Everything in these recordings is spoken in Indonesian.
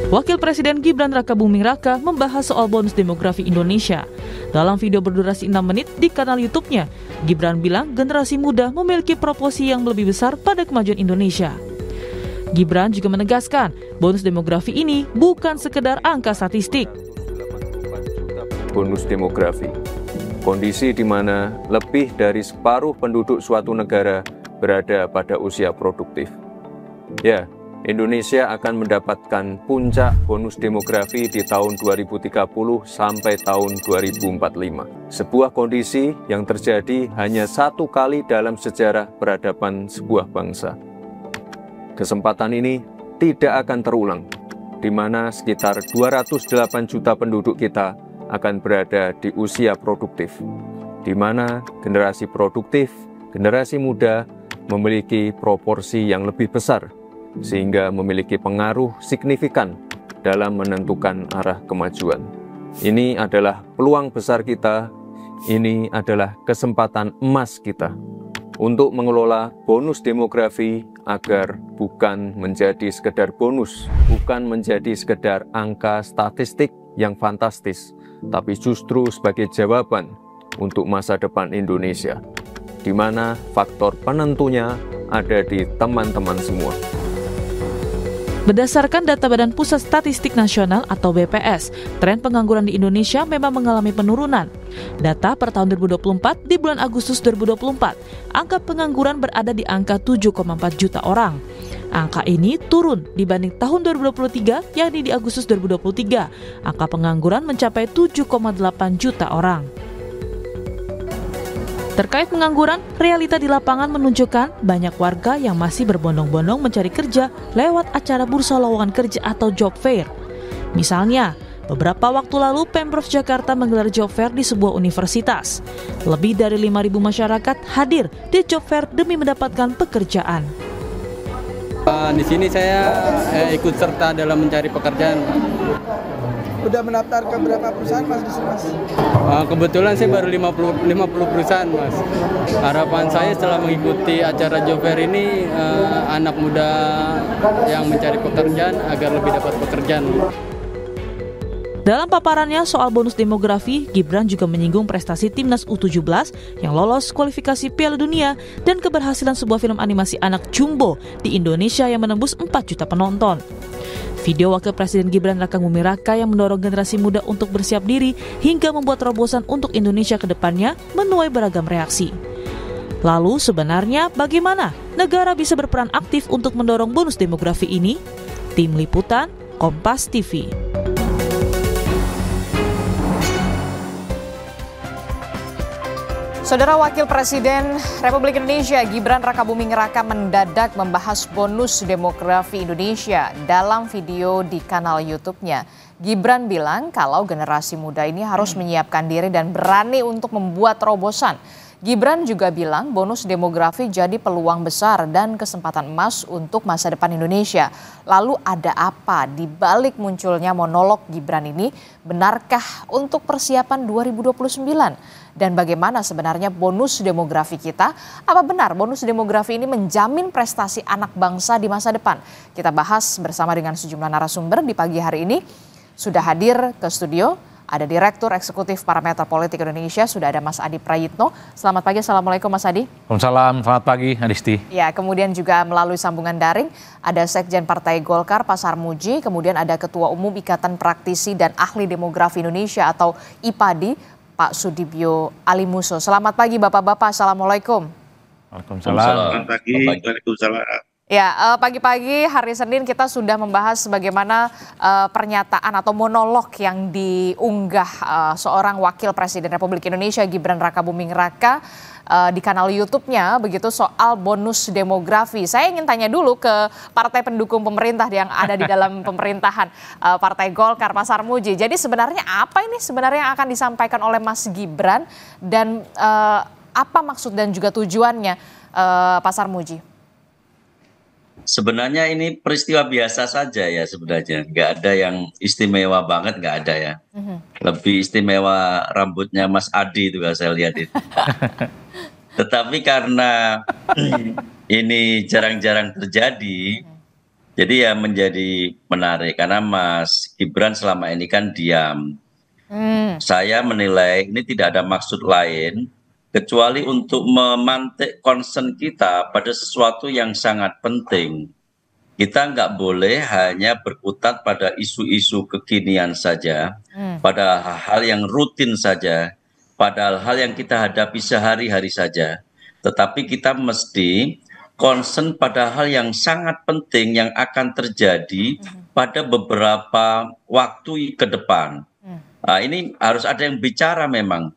Wakil Presiden Gibran Rakabuming Raka membahas soal bonus demografi Indonesia. Dalam video berdurasi 6 menit di kanal YouTube-nya, Gibran bilang generasi muda memiliki proporsi yang lebih besar pada kemajuan Indonesia. Gibran juga menegaskan, bonus demografi ini bukan sekedar angka statistik. Bonus demografi, kondisi di mana lebih dari separuh penduduk suatu negara berada pada usia produktif. Ya, Indonesia akan mendapatkan puncak bonus demografi di tahun 2030 sampai tahun 2045. Sebuah kondisi yang terjadi hanya satu kali dalam sejarah peradaban sebuah bangsa. Kesempatan ini tidak akan terulang, di mana sekitar 208 juta penduduk kita akan berada di usia produktif, di mana generasi produktif, generasi muda memiliki proporsi yang lebih besar, sehingga memiliki pengaruh signifikan dalam menentukan arah kemajuan. Ini adalah peluang besar kita, ini adalah kesempatan emas kita untuk mengelola bonus demografi agar bukan menjadi sekedar bonus, bukan menjadi sekedar angka statistik yang fantastis, tapi justru sebagai jawaban untuk masa depan Indonesia, di mana faktor penentunya ada di teman-teman semua. Berdasarkan data Badan Pusat Statistik Nasional atau BPS, tren pengangguran di Indonesia memang mengalami penurunan. Data per tahun 2024 di bulan Agustus 2024, angka pengangguran berada di angka 7,4 juta orang. Angka ini turun dibanding tahun 2023, yakni di Agustus 2023, angka pengangguran mencapai 7,8 juta orang. Terkait pengangguran, realita di lapangan menunjukkan banyak warga yang masih berbondong-bondong mencari kerja lewat acara bursa lowongan kerja atau job fair. Misalnya, beberapa waktu lalu Pemprov Jakarta menggelar job fair di sebuah universitas. Lebih dari 5.000 masyarakat hadir di job fair demi mendapatkan pekerjaan. Di sini saya ikut serta dalam mencari pekerjaan. Udah mendaftar ke berapa perusahaan Mas di sini, Mas? Kebetulan saya baru 50 perusahaan, Mas. Harapan saya setelah mengikuti acara job fair ini, anak muda yang mencari pekerjaan agar lebih dapat pekerjaan. Dalam paparannya soal bonus demografi, Gibran juga menyinggung prestasi Timnas U17 yang lolos kualifikasi Piala Dunia dan keberhasilan sebuah film animasi anak Jumbo di Indonesia yang menembus 4 juta penonton. Video Wakil Presiden Gibran Rakabuming Raka yang mendorong generasi muda untuk bersiap diri hingga membuat terobosan untuk Indonesia ke depannya menuai beragam reaksi. Lalu sebenarnya bagaimana negara bisa berperan aktif untuk mendorong bonus demografi ini? Tim Liputan, Kompas TV. Saudara Wakil Presiden Republik Indonesia Gibran Rakabuming Raka mendadak membahas bonus demografi Indonesia dalam video di kanal YouTube-nya. Gibran bilang kalau generasi muda ini harus menyiapkan diri dan berani untuk membuat terobosan. Gibran juga bilang bonus demografi jadi peluang besar dan kesempatan emas untuk masa depan Indonesia. Lalu ada apa di balik munculnya monolog Gibran ini? Benarkah untuk persiapan 2029? Dan bagaimana sebenarnya bonus demografi kita? Apa benar bonus demografi ini menjamin prestasi anak bangsa di masa depan? Kita bahas bersama dengan sejumlah narasumber di pagi hari ini. Sudah hadir ke studio, ada Direktur Eksekutif Parameter Politik Indonesia, sudah ada Mas Adi Prayitno. Selamat pagi, Assalamualaikum Mas Adi. Waalaikumsalam, selamat pagi Adisti. Ya, kemudian juga melalui sambungan daring, ada Sekjen Partai Golkar, Pak Sarmuji, kemudian ada Ketua Umum Ikatan Praktisi dan Ahli Demografi Indonesia atau IPADI, Pak Sudibyo Alimuso. Selamat pagi Bapak-Bapak, Assalamualaikum. Waalaikumsalam. Selamat pagi, Waalaikumsalam. Ya, pagi-pagi hari Senin kita sudah membahas bagaimana pernyataan atau monolog yang diunggah seorang Wakil Presiden Republik Indonesia Gibran Rakabuming Raka di kanal YouTube-nya begitu soal bonus demografi. Saya ingin tanya dulu ke partai pendukung pemerintah yang ada di dalam pemerintahan, Partai Golkar, Pak Sarmuji. Jadi sebenarnya apa ini sebenarnya yang akan disampaikan oleh Mas Gibran dan apa maksud dan juga tujuannya, Pak Sarmuji? Sebenarnya ini peristiwa biasa saja ya sebenarnya. Nggak ada yang istimewa banget, nggak ada ya. Lebih istimewa rambutnya Mas Adi itu kalau saya lihat itu. Tetapi karena ini jarang-jarang terjadi, Jadi ya menjadi menarik karena Mas Gibran selama ini kan diam. Saya menilai ini tidak ada maksud lain kecuali untuk memantik concern kita pada sesuatu yang sangat penting. Kita nggak boleh hanya berkutat pada isu-isu kekinian saja, pada hal-hal yang rutin saja, pada hal yang kita hadapi sehari-hari saja. Tetapi kita mesti concern pada hal yang sangat penting yang akan terjadi pada beberapa waktu ke depan. Nah, ini harus ada yang bicara memang.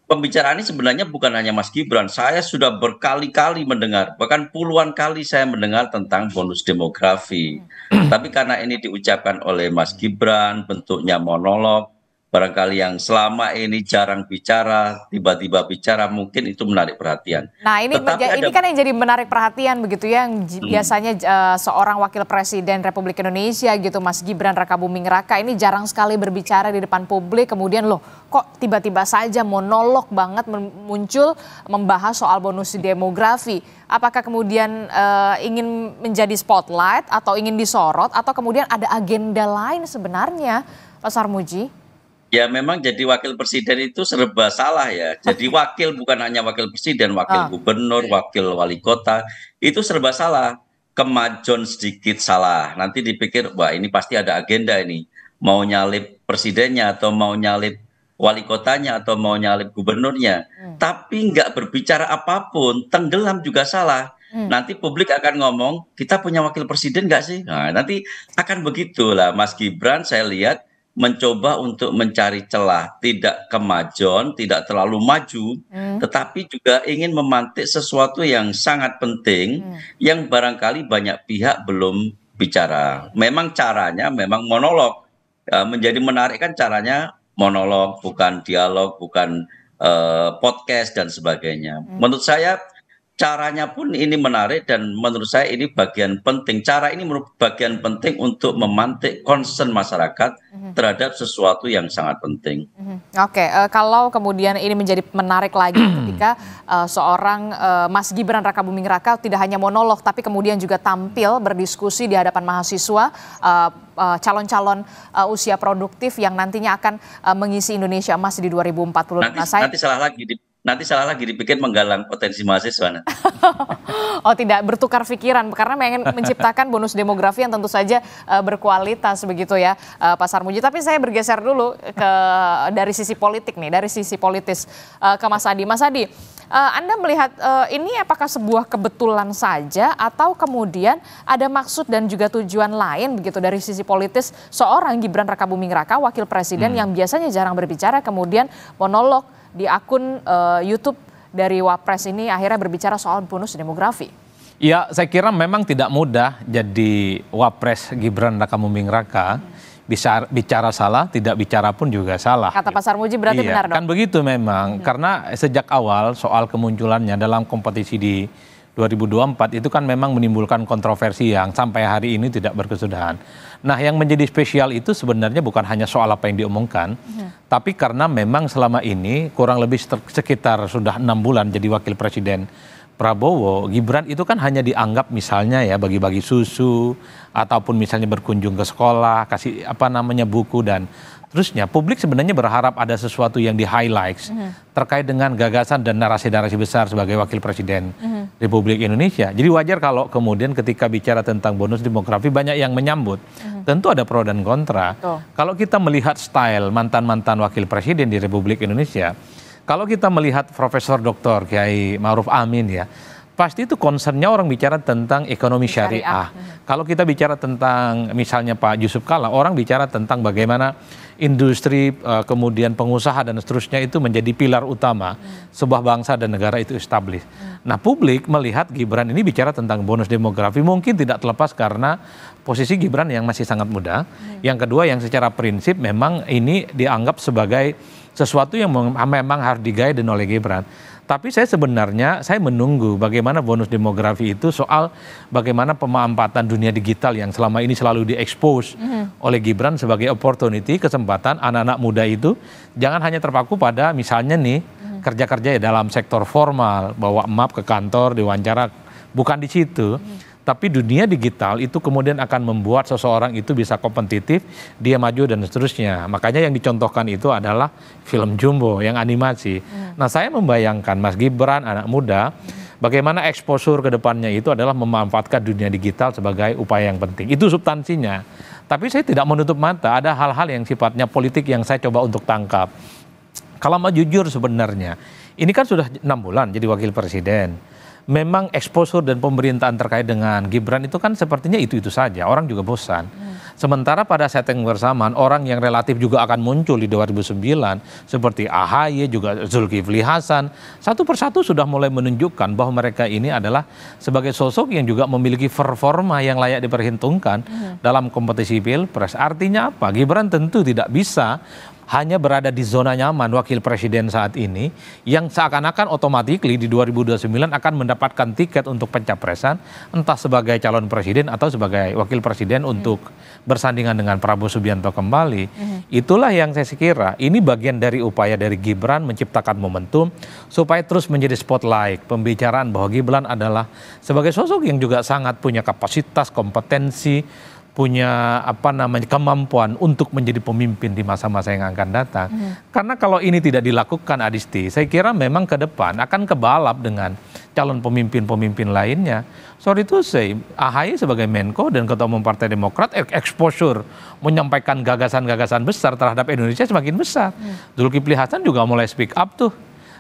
Pembicaraan ini sebenarnya bukan hanya Mas Gibran. Saya sudah berkali-kali mendengar, bahkan puluhan kali saya mendengar tentang bonus demografi. Tapi karena ini diucapkan oleh Mas Gibran, bentuknya monolog, barangkali yang selama ini jarang bicara, tiba-tiba bicara, mungkin itu menarik perhatian. Nah, ini kan yang jadi menarik perhatian begitu ya, yang biasanya seorang wakil presiden Republik Indonesia gitu, Mas Gibran Rakabuming Raka ini jarang sekali berbicara di depan publik, kemudian loh kok tiba-tiba saja monolog banget muncul membahas soal bonus demografi. Apakah kemudian ingin menjadi spotlight atau ingin disorot atau kemudian ada agenda lain sebenarnya, Pak Sarmuji? Ya memang jadi wakil presiden itu serba salah ya. Jadi wakil bukan hanya wakil presiden, wakil gubernur, wakil wali kota, itu serba salah. Kemajuan sedikit salah. Nanti dipikir, wah ini pasti ada agenda ini. Mau nyalip presidennya atau mau nyalip wali kotanya atau mau nyalip gubernurnya. Tapi nggak berbicara apapun, tenggelam juga salah. Nanti publik akan ngomong, kita punya wakil presiden nggak sih? Nah, nanti akan begitulah Mas Gibran saya lihat mencoba untuk mencari celah, tidak kemajon, tidak terlalu maju, tetapi juga ingin memantik sesuatu yang sangat penting yang barangkali banyak pihak belum bicara. Memang caranya memang monolog. Menjadi menarik kan caranya monolog, bukan dialog, bukan podcast dan sebagainya. Menurut saya caranya pun ini menarik dan menurut saya ini bagian penting. Cara ini merupakan bagian penting untuk memantik concern masyarakat terhadap sesuatu yang sangat penting. Oke, kalau kemudian ini menjadi menarik lagi ketika seorang Mas Gibran Rakabuming Raka tidak hanya monolog tapi kemudian juga tampil berdiskusi di hadapan mahasiswa, calon-calon usia produktif yang nantinya akan mengisi Indonesia Emas di 2045. Nanti salah lagi dipikir menggalang potensi mahasiswa. Oh, tidak bertukar pikiran karena ingin menciptakan bonus demografi yang tentu saja berkualitas begitu ya, Pak Sarmuji. Tapi saya bergeser dulu dari sisi politik nih, dari sisi politis ke Mas Adi. Mas Adi, Anda melihat ini apakah sebuah kebetulan saja atau kemudian ada maksud dan juga tujuan lain begitu dari sisi politis seorang Gibran Rakabuming Raka, wakil presiden yang biasanya jarang berbicara, kemudian monolog di akun YouTube dari Wapres ini akhirnya berbicara soal bonus demografi? Ya, saya kira memang tidak mudah jadi Wapres Gibran Rakabuming Raka. Bisa bicara salah, tidak bicara pun juga salah. Kata Pak Sarmuji berarti benar dong? Kan begitu memang, karena sejak awal soal kemunculannya dalam kompetisi di 2024 itu kan memang menimbulkan kontroversi yang sampai hari ini tidak berkesudahan. Nah, yang menjadi spesial itu sebenarnya bukan hanya soal apa yang diomongkan, tapi karena memang selama ini kurang lebih sekitar sudah 6 bulan jadi wakil presiden Prabowo, Gibran itu kan hanya dianggap misalnya ya bagi-bagi susu ataupun misalnya berkunjung ke sekolah, kasih buku dan terusnya. Publik sebenarnya berharap ada sesuatu yang di-highlights terkait dengan gagasan dan narasi-narasi besar sebagai wakil presiden Republik Indonesia. Jadi wajar kalau kemudian ketika bicara tentang bonus demografi banyak yang menyambut. Tentu ada pro dan kontra. Kalau kita melihat style mantan-mantan wakil presiden di Republik Indonesia, kalau kita melihat Profesor Dr. Kiai Ma'ruf Amin ya, pasti itu concernnya orang bicara tentang ekonomi syariah. Kalau kita bicara tentang misalnya Pak Yusuf Kalla, orang bicara tentang bagaimana industri, kemudian pengusaha dan seterusnya itu menjadi pilar utama sebuah bangsa dan negara itu establish. Nah, publik melihat Gibran ini bicara tentang bonus demografi mungkin tidak terlepas karena posisi Gibran yang masih sangat muda. Yang kedua yang secara prinsip memang ini dianggap sebagai sesuatu yang memang harus di-guide oleh Gibran. Tapi saya menunggu bagaimana bonus demografi itu soal bagaimana pemanfaatan dunia digital yang selama ini selalu diekspos oleh Gibran sebagai opportunity, kesempatan anak-anak muda itu jangan hanya terpaku pada misalnya nih kerja-kerja dalam sektor formal, bawa map ke kantor, diwawancara, bukan di situ. Tapi dunia digital itu kemudian akan membuat seseorang itu bisa kompetitif, dia maju dan seterusnya. Makanya yang dicontohkan itu adalah film Jumbo yang animasi. Nah, saya membayangkan Mas Gibran, anak muda, bagaimana eksposur ke depannya itu adalah memanfaatkan dunia digital sebagai upaya yang penting. Itu substansinya. Tapi saya tidak menutup mata, ada hal-hal yang sifatnya politik yang saya coba untuk tangkap. Kalau mau jujur sebenarnya, ini kan sudah 6 bulan jadi wakil presiden. Memang eksposur dan pemerintahan terkait dengan Gibran itu kan sepertinya itu-itu saja, orang juga bosan. Sementara pada setting bersamaan, orang yang relatif juga akan muncul di 2009, seperti AHY, juga Zulkifli Hasan, satu persatu sudah mulai menunjukkan bahwa mereka ini adalah sebagai sosok yang juga memiliki performa yang layak diperhitungkan dalam kompetisi Pilpres. Artinya apa? Gibran tentu tidak bisa hanya berada di zona nyaman wakil presiden saat ini yang seakan-akan otomatis di 2029 akan mendapatkan tiket untuk pencapresan entah sebagai calon presiden atau sebagai wakil presiden untuk bersandingan dengan Prabowo Subianto kembali. Itulah yang saya kira ini bagian dari upaya dari Gibran menciptakan momentum supaya terus menjadi spotlight pembicaraan bahwa Gibran adalah sebagai sosok yang juga sangat punya kapasitas, kompetensi, punya kemampuan untuk menjadi pemimpin di masa-masa yang akan datang. Karena kalau ini tidak dilakukan, Adisti, saya kira memang ke depan akan kebalap dengan calon pemimpin-pemimpin lainnya. Sorry to say, AHY sebagai Menko dan Ketua Umum Partai Demokrat exposure menyampaikan gagasan-gagasan besar terhadap Indonesia semakin besar. Zulkifli Hasan juga mulai speak up tuh.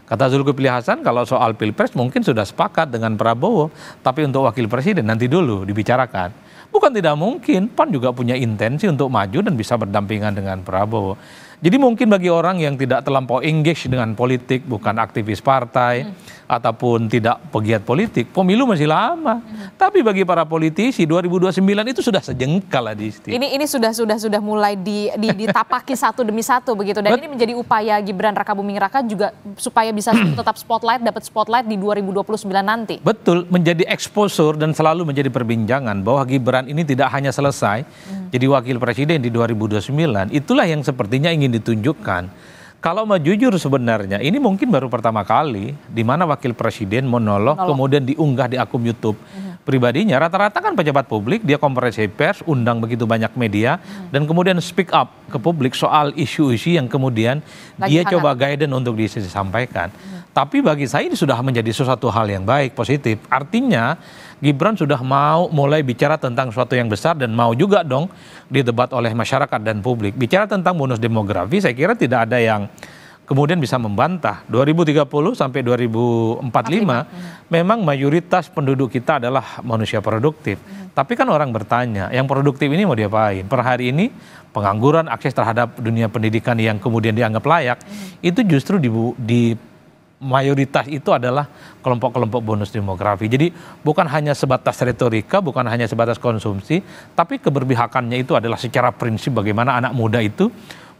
Kata Zulkifli Hasan, kalau soal Pilpres mungkin sudah sepakat dengan Prabowo, tapi untuk wakil presiden nanti dulu dibicarakan. Bukan tidak mungkin, PAN juga punya intensi untuk maju dan bisa berdampingan dengan Prabowo. Jadi mungkin bagi orang yang tidak terlampau engage dengan politik, bukan aktivis partai, ataupun tidak pegiat politik, pemilu masih lama. Tapi bagi para politisi, 2029 itu sudah sejengkal lah, Disti. Ini sudah mulai ditapaki satu demi satu begitu. Dan ini menjadi upaya Gibran Rakabuming Raka juga supaya bisa tetap dapat spotlight di 2029 nanti. Betul, menjadi exposure dan selalu menjadi perbincangan bahwa Gibran ini tidak hanya selesai jadi wakil presiden di 2029. Itulah yang sepertinya ingin ditunjukkan. Kalau mau jujur sebenarnya ini mungkin baru pertama kali di mana wakil presiden monolog kemudian diunggah di akun YouTube pribadinya. Rata-rata kan pejabat publik, dia konferensi pers, undang begitu banyak media dan kemudian speak up ke publik soal isu-isu yang kemudian dia coba guidance untuk disampaikan. Tapi bagi saya ini sudah menjadi sesuatu hal yang baik, positif. Artinya Gibran sudah mau mulai bicara tentang sesuatu yang besar dan mau juga dong didebat oleh masyarakat dan publik. Bicara tentang bonus demografi, saya kira tidak ada yang kemudian bisa membantah. 2030 sampai 2045 memang mayoritas penduduk kita adalah manusia produktif. Tapi kan orang bertanya, yang produktif ini mau diapain? Per hari ini pengangguran, akses terhadap dunia pendidikan yang kemudian dianggap layak, itu justru di mayoritas itu adalah kelompok-kelompok bonus demografi. Jadi bukan hanya sebatas retorika, bukan hanya sebatas konsumsi, tapi keberpihakannya itu adalah secara prinsip bagaimana anak muda itu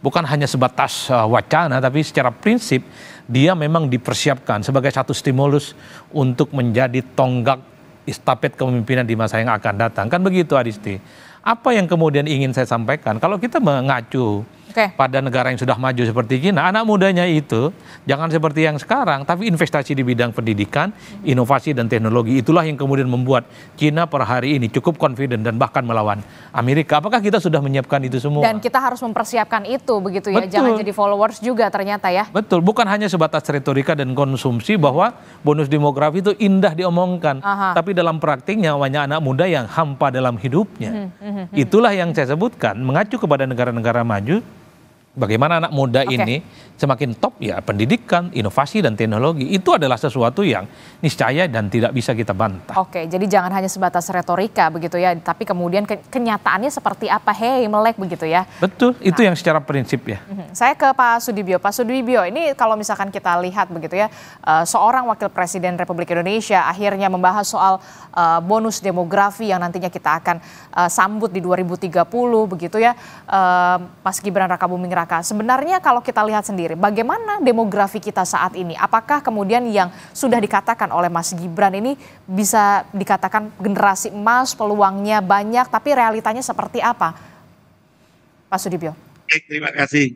bukan hanya sebatas wacana, tapi secara prinsip dia memang dipersiapkan sebagai satu stimulus untuk menjadi tonggak estafet kepemimpinan di masa yang akan datang. Kan begitu, Adisti. Apa yang kemudian ingin saya sampaikan, kalau kita mengacu pada negara yang sudah maju seperti China, anak mudanya itu jangan seperti yang sekarang, tapi investasi di bidang pendidikan, inovasi dan teknologi. Itulah yang kemudian membuat China per hari ini cukup confident dan bahkan melawan Amerika. Apakah kita sudah menyiapkan itu semua? Dan kita harus mempersiapkan itu begitu ya. Betul. Jangan jadi followers juga ternyata ya. Betul, bukan hanya sebatas retorika dan konsumsi bahwa bonus demografi itu indah diomongkan, tapi dalam praktiknya banyak anak muda yang hampa dalam hidupnya. Itulah yang saya sebutkan, mengacu kepada negara-negara maju. Bagaimana anak muda ini semakin top ya, pendidikan, inovasi dan teknologi itu adalah sesuatu yang niscaya dan tidak bisa kita bantah. Oke, jadi jangan hanya sebatas retorika begitu ya, tapi kemudian kenyataannya seperti apa, melek begitu ya. Betul, itu yang secara prinsip ya. Saya ke Pak Sudibyo. Pak Sudibyo, ini kalau misalkan kita lihat begitu ya, seorang wakil presiden Republik Indonesia akhirnya membahas soal bonus demografi yang nantinya kita akan sambut di 2030 begitu ya, Mas Gibran Rakabuming Raka. Sebenarnya kalau kita lihat sendiri, bagaimana demografi kita saat ini? Apakah kemudian yang sudah dikatakan oleh Mas Gibran ini bisa dikatakan generasi emas, peluangnya banyak, tapi realitanya seperti apa? Pak Sudibyo. Terima kasih.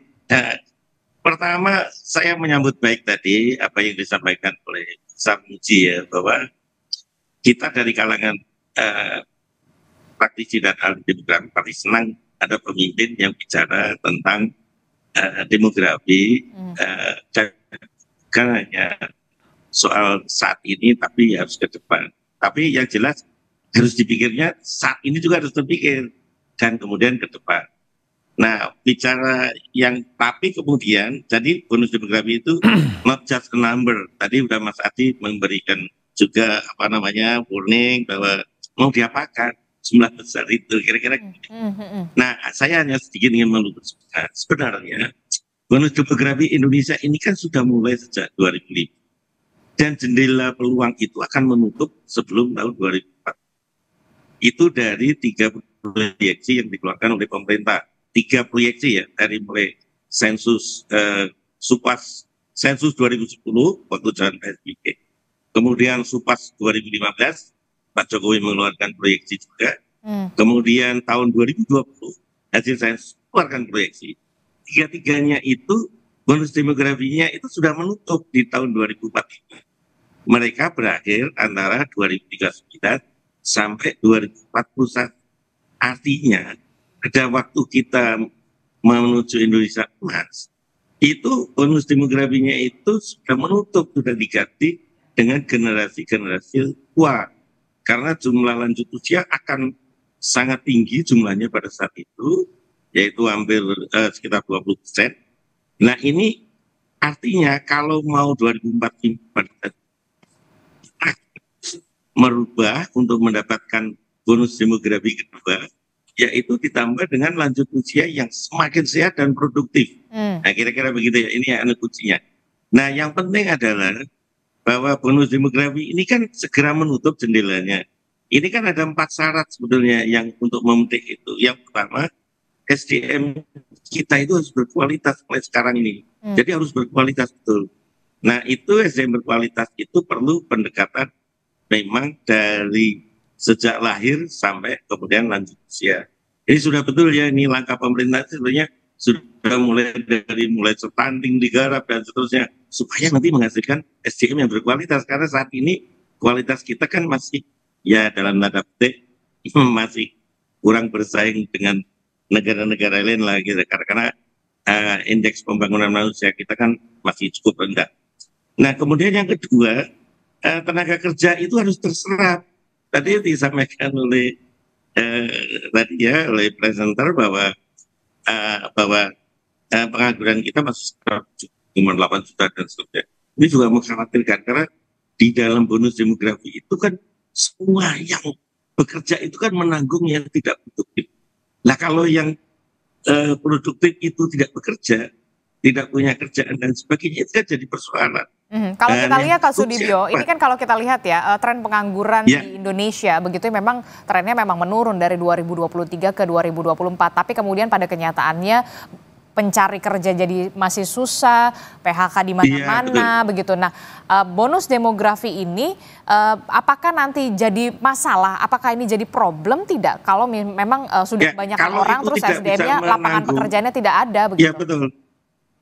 Pertama, saya menyambut baik tadi apa yang disampaikan oleh Samuji ya, bahwa kita dari kalangan eh, praktisi dan ahli demografi pasti senang ada pemimpin yang bicara tentang demografi, kan hanya soal saat ini tapi harus ke depan. Tapi yang jelas harus dipikirnya saat ini juga harus terpikir dan kemudian ke depan. Nah, bicara yang tapi kemudian jadi bonus demografi itu not just a number. Tadi udah Mas Adi memberikan juga warning bahwa mau diapakan jumlah besar itu kira-kira. Nah, saya hanya sedikit ingin meluruskan sebenarnya bonus demografi Indonesia ini kan sudah mulai sejak 2005 dan jendela peluang itu akan menutup sebelum tahun 2004. Itu dari 3 proyeksi yang dikeluarkan oleh pemerintah. 3 proyeksi ya, dari mulai sensus Supas sensus 2010 waktu jalan PSBB, kemudian Supas 2015 Pak Jokowi mengeluarkan proyeksi juga, kemudian tahun 2020 hasil sensus keluarkan proyeksi. 3-tiganya itu bonus demografinya itu sudah menutup di tahun 2045. Mereka berakhir antara 2039 sampai 2041. Artinya pada waktu kita menuju Indonesia emas, itu bonus demografinya itu sudah menutup, sudah diganti dengan generasi-generasi tua. Karena jumlah lanjut usia akan sangat tinggi jumlahnya pada saat itu, yaitu hampir sekitar 20%. Nah ini artinya kalau mau 2045 merubah untuk mendapatkan bonus demografi kedua, yaitu ditambah dengan lanjut usia yang semakin sehat dan produktif. Nah kira-kira begitu ya, ini anu kuncinya. Nah yang penting adalah bahwa bonus demografi ini kan segera menutup jendelanya. Ini kan ada 4 syarat sebetulnya yang untuk memetik itu. Yang pertama, SDM kita itu harus berkualitas mulai sekarang ini. Jadi harus berkualitas betul. Nah itu SDM berkualitas itu perlu pendekatan memang dari sejak lahir sampai kemudian lanjut usia. Ini sudah betul ya, ini langkah pemerintah sebenarnya sudah mulai stunting digarap dan seterusnya supaya nanti menghasilkan SDM yang berkualitas, karena saat ini kualitas kita kan masih ya dalam tanda petik masih kurang bersaing dengan negara-negara lain lah gitu, karena indeks pembangunan manusia kita kan masih cukup rendah. Nah kemudian yang kedua, tenaga kerja itu harus terserap. Tadi disampaikan oleh oleh presenter bahwa pengangguran kita masih cuma 8 juta dan seterusnya. Ini juga mengkhawatirkan karena di dalam bonus demografi itu kan semua yang bekerja itu kan menanggung yang tidak produktif. Nah kalau yang produktif itu tidak bekerja, tidak punya kerjaan dan sebagainya, itu kan jadi persoalan. Kalau kita lihat Kak Sudibyo, ini kan kalau kita lihat ya tren pengangguran di Indonesia begitu memang trennya memang menurun dari 2023 ke 2024. Tapi kemudian pada kenyataannya pencari kerja jadi masih susah, PHK di mana-mana begitu. Nah bonus demografi ini apakah nanti jadi masalah? Apakah ini jadi problem tidak? Kalau memang sudah banyak orang terus SDM-nya lapangan pekerjaannya tidak ada begitu. Iya betul.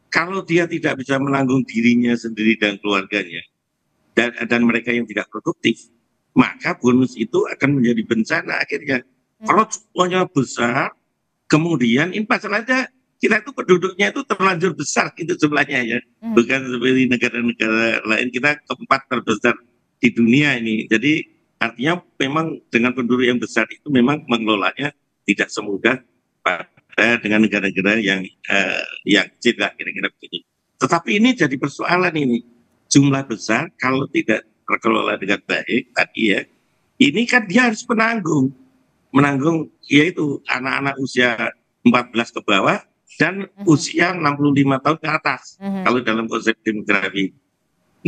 Kalau dia tidak bisa menanggung dirinya sendiri dan keluarganya, dan mereka yang tidak produktif, maka bonus itu akan menjadi bencana akhirnya. Kalau jumlahnya besar, kemudian ini masalahnya kita itu penduduknya itu terlanjur besar gitu jumlahnya ya. Bukan seperti negara-negara lain, kita keempat terbesar di dunia ini. Jadi artinya memang dengan penduduk yang besar itu memang mengelolanya tidak semudah dengan negara-negara yang kecil lah kira-kira begitu. Tetapi ini jadi persoalan ini. Jumlah besar kalau tidak terkelola dengan baik tadi ya, ini kan dia harus menanggung yaitu anak-anak usia 14 ke bawah dan usia 65 tahun ke atas kalau dalam konsep demografi.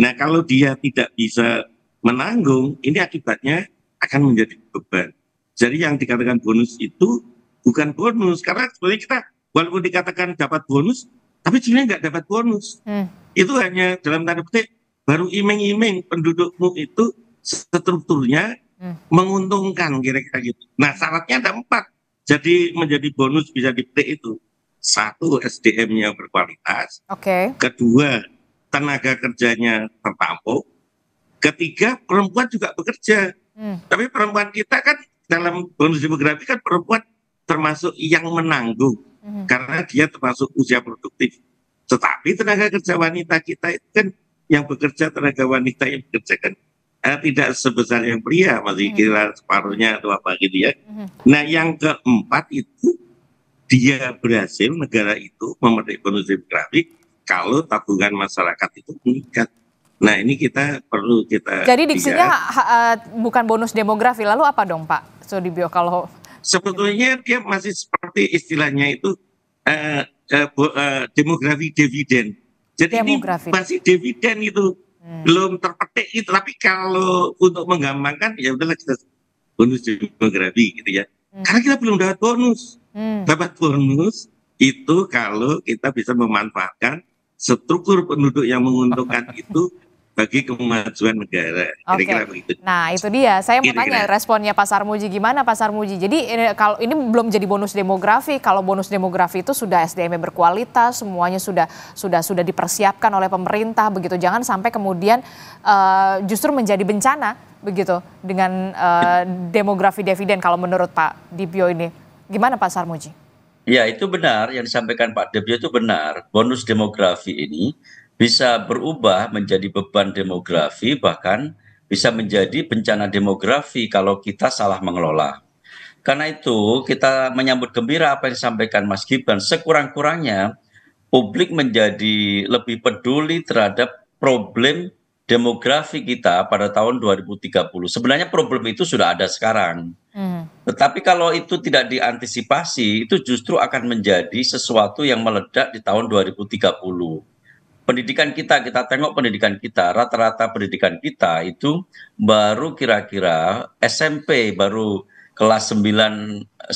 Nah kalau dia tidak bisa menanggung, ini akibatnya akan menjadi beban. Jadi yang dikatakan bonus itu bukan bonus, karena sebenarnya kita walaupun dikatakan dapat bonus, tapi sebenarnya nggak dapat bonus. Itu hanya dalam tanda petik baru iming-iming pendudukmu itu strukturnya menguntungkan kira-kira gitu. Nah syaratnya ada 4, jadi menjadi bonus bisa dipetik itu. 1, SDM-nya berkualitas. Kedua, tenaga kerjanya tertampung. Ketiga, perempuan juga bekerja. Tapi perempuan kita kan dalam bonus demografi kan perempuan termasuk yang menanggung karena dia termasuk usia produktif. Tetapi tenaga kerja wanita kita itu kan yang bekerja, tenaga wanita yang bekerja kan tidak sebesar yang pria, masih kira separuhnya atau apa gitu ya. Nah yang keempat itu dia berhasil, negara itu memberi bonus demografi kalau tabungan masyarakat itu meningkat. Nah ini perlu kita. Jadi diksinya bukan bonus demografi, lalu apa dong Pak Sudibyo kalau? Sebetulnya dia masih seperti istilahnya itu demografi dividen. Jadi demografi. Ini masih dividen itu belum terpetik itu. Tapi kalau untuk menggampangkan ya udahlah kita bonus demografi gitu ya. Karena kita belum dapat bonus. Dapat bonus itu kalau kita bisa memanfaatkan struktur penduduk yang menguntungkan itu bagi kemajuan negara. Kira-kira begitu. Nah itu dia, saya mau tanya responnya Pak Sarmuji, gimana Pak Sarmuji? Jadi kalau ini belum jadi bonus demografi, kalau bonus demografi itu sudah SDM berkualitas, semuanya sudah dipersiapkan oleh pemerintah begitu. Jangan sampai kemudian justru menjadi bencana begitu dengan demografi dividen kalau menurut Pak Dibyo ini. Gimana Pak Sarmuji? Ya itu benar, yang disampaikan Pak Dibyo itu benar. Bonus demografi ini bisa berubah menjadi beban demografi, bahkan bisa menjadi bencana demografi kalau kita salah mengelola. Karena itu kita menyambut gembira apa yang disampaikan Mas Gibran. Sekurang-kurangnya publik menjadi lebih peduli terhadap problem demografi kita pada tahun 2030. Sebenarnya problem itu sudah ada sekarang. Tetapi kalau itu tidak diantisipasi, itu justru akan menjadi sesuatu yang meledak di tahun 2030. Pendidikan kita tengok pendidikan kita, rata-rata pendidikan kita itu baru kira-kira SMP, baru kelas 9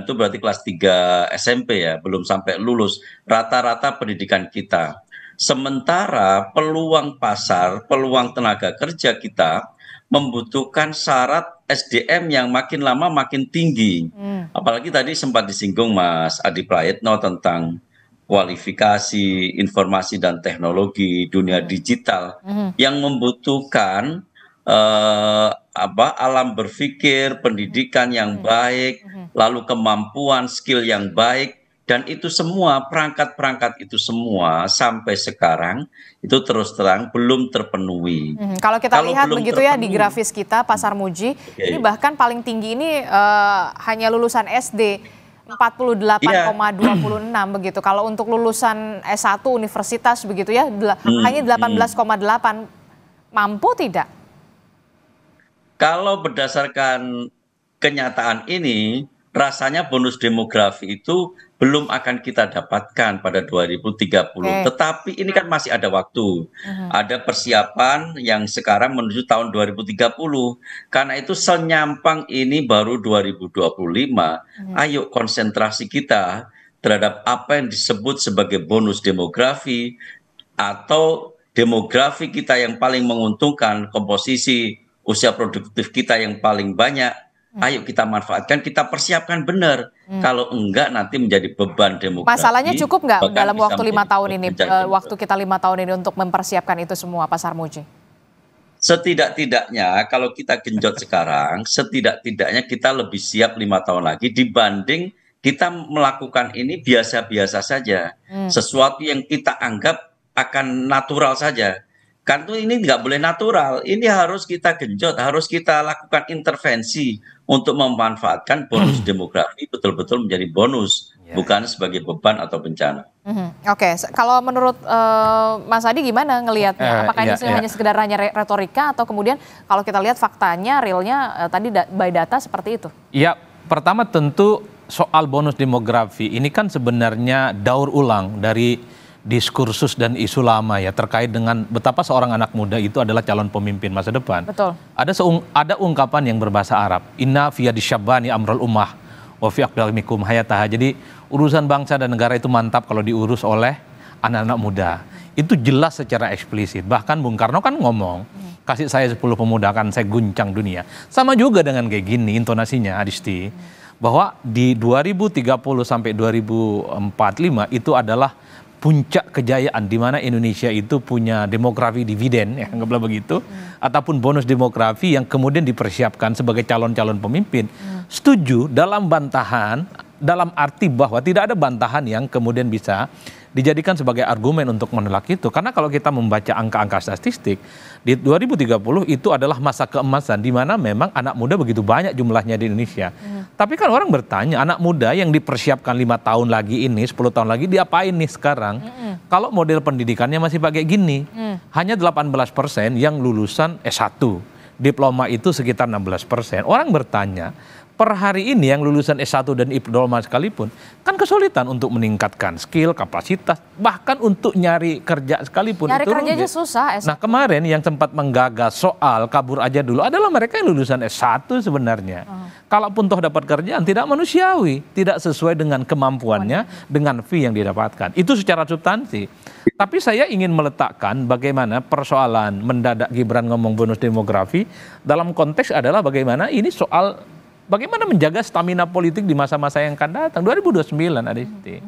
itu berarti kelas 3 SMP ya, belum sampai lulus rata-rata pendidikan kita. Sementara peluang pasar, peluang tenaga kerja kita membutuhkan syarat SDM yang makin lama makin tinggi. Apalagi tadi sempat disinggung Mas Adi Prayitno tentang kualifikasi, informasi dan teknologi, dunia digital yang membutuhkan alam berpikir, pendidikan yang baik, lalu kemampuan, skill yang baik, dan itu semua perangkat-perangkat itu semua sampai sekarang itu terus terang belum terpenui. Kalau kita lihat begitu ya di grafis kita Pak Sarmuji, ini bahkan paling tinggi ini hanya lulusan SD. 48,26 begitu. Kalau untuk lulusan S1 universitas begitu ya hanya 18,8. Mampu tidak? Kalau berdasarkan kenyataan ini, rasanya bonus demografi itu belum akan kita dapatkan pada 2030. Tetapi ini kan masih ada waktu. Ada persiapan yang sekarang menuju tahun 2030. Karena itu senyampang ini baru 2025. Ayo konsentrasi kita terhadap apa yang disebut sebagai bonus demografi atau demografi kita yang paling menguntungkan, komposisi usia produktif kita yang paling banyak. Ayo kita manfaatkan, kita persiapkan benar. Kalau enggak nanti menjadi beban demografi. Masalahnya cukup nggak dalam waktu 5 tahun ini, waktu kita 5 tahun ini untuk mempersiapkan itu semua, Pak Sarmuji? Setidak-tidaknya kalau kita genjot sekarang, setidak-tidaknya kita lebih siap 5 tahun lagi dibanding kita melakukan ini biasa-biasa saja. Sesuatu yang kita anggap akan natural saja. Karena ini nggak boleh natural, ini harus kita genjot, harus kita lakukan intervensi untuk memanfaatkan bonus demografi betul-betul menjadi bonus, bukan sebagai beban atau bencana. Oke, kalau menurut Mas Adi gimana ngelihatnya? Apakah ini hanya sekedar retorika atau kemudian kalau kita lihat faktanya, realnya tadi by data seperti itu? Ya, pertama tentu soal bonus demografi ini kan sebenarnya daur ulang dari diskursus dan isu lama ya terkait dengan betapa seorang anak muda itu adalah calon pemimpin masa depan. Betul. Ada ungkapan yang berbahasa Arab, inna fi yadisyabani amrul ummah wa fi aqdamikum hayataha. Jadi urusan bangsa dan negara itu mantap kalau diurus oleh anak-anak muda. Itu jelas secara eksplisit. Bahkan Bung Karno kan ngomong, kasih saya 10 pemuda akan saya guncang dunia. Sama juga dengan kayak gini intonasinya Adisti, bahwa di 2030 sampai 2045 itu adalah puncak kejayaan di mana Indonesia itu punya demografi dividen, ya anggaplah begitu, ataupun bonus demografi yang kemudian dipersiapkan sebagai calon-calon pemimpin, setuju dalam bantahan, dalam arti bahwa tidak ada bantahan yang kemudian bisa dijadikan sebagai argumen untuk menolak itu. Karena kalau kita membaca angka-angka statistik, di 2030 itu adalah masa keemasan di mana memang anak muda begitu banyak jumlahnya di Indonesia. Tapi kan orang bertanya, anak muda yang dipersiapkan 5 tahun lagi ini, 10 tahun lagi, diapain nih sekarang? Kalau model pendidikannya masih pakai gini, hanya 18% yang lulusan S1. Diploma itu sekitar 16%. Orang bertanya, per hari ini yang lulusan S1 dan diploma sekalipun kan kesulitan untuk meningkatkan skill, kapasitas, bahkan untuk nyari kerja sekalipun Nyari itu kerja aja rumit. susah. Nah kemarin yang sempat menggagas soal kabur aja dulu adalah mereka yang lulusan S1 sebenarnya. Kalaupun toh dapat kerjaan tidak manusiawi, tidak sesuai dengan kemampuannya, dengan fee yang didapatkan. Itu secara substansi. Tapi saya ingin meletakkan bagaimana persoalan mendadak Gibran ngomong bonus demografi dalam konteks adalah bagaimana ini soal bagaimana menjaga stamina politik di masa-masa yang akan datang, 2029 Adisti.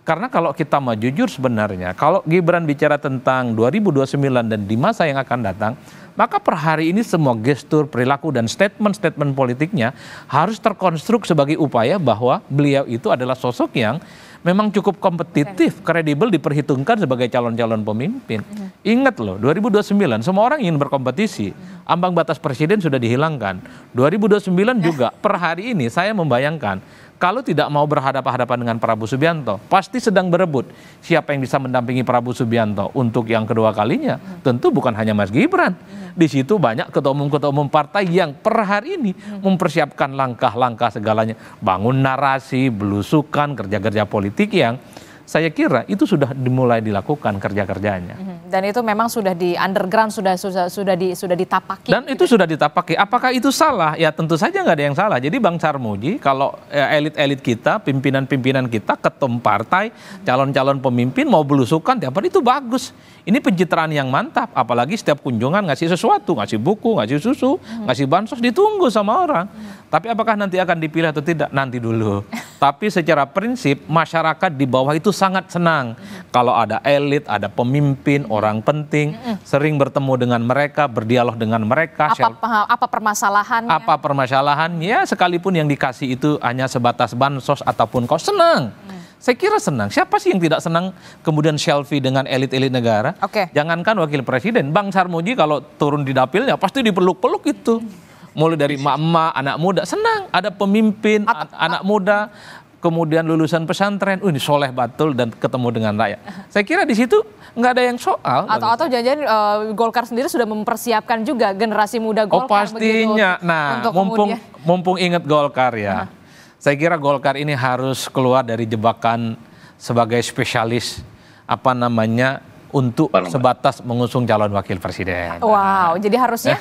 Karena kalau kita mau jujur sebenarnya, kalau Gibran bicara tentang 2029 dan di masa yang akan datang, maka per hari ini semua gestur, perilaku, dan statement-statement politiknya harus terkonstruk sebagai upaya bahwa beliau itu adalah sosok yang memang cukup kompetitif, kredibel diperhitungkan sebagai calon-calon pemimpin. Ingat loh, 2029 semua orang ingin berkompetisi. Ambang batas presiden sudah dihilangkan. 2029 juga per hari ini saya membayangkan kalau tidak mau berhadapan-hadapan dengan Prabowo Subianto, pasti sedang berebut siapa yang bisa mendampingi Prabowo Subianto untuk yang kedua kalinya. Tentu bukan hanya Mas Gibran. Di situ banyak ketua umum partai yang per hari ini mempersiapkan langkah-langkah segalanya. Bangun narasi, belusukan, kerja-kerja politik yang saya kira itu sudah dimulai dilakukan kerja-kerjanya. Dan itu memang sudah di underground, sudah ditapaki. Dan itu sudah ditapaki. Apakah itu salah? Ya tentu saja nggak ada yang salah. Jadi Bang Sarmuji, kalau elit-elit kita, pimpinan-pimpinan kita, ketum partai, calon-calon pemimpin mau belusukan tiap hari itu bagus. Ini pencitraan yang mantap. Apalagi setiap kunjungan ngasih sesuatu, ngasih buku, ngasih susu, ngasih bansos, ditunggu sama orang. Tapi apakah nanti akan dipilih atau tidak? Nanti dulu. Tapi secara prinsip masyarakat di bawah itu sangat senang kalau ada elit, ada pemimpin, orang penting, sering bertemu dengan mereka, berdialog dengan mereka. Apa permasalahannya? Apa permasalahannya? Sekalipun yang dikasih itu hanya sebatas bansos ataupun kau senang. Saya kira senang. Siapa sih yang tidak senang kemudian selfie dengan elit-elit negara? Jangankan wakil presiden, Bang Sarmuji kalau turun di dapilnya pasti dipeluk-peluk itu. Mulai dari emak-emak, anak muda, senang. Ada pemimpin, anak muda, kemudian lulusan pesantren, ini soleh batul dan ketemu dengan rakyat. Saya kira di situ nggak ada yang soal. Atau jangan-jangan Golkar sendiri sudah mempersiapkan juga generasi muda Golkar. Oh pastinya. Nah, mumpung ingat Golkar ya. Saya kira Golkar ini harus keluar dari jebakan sebagai spesialis untuk sebatas mengusung calon wakil presiden. Wow, jadi harusnya?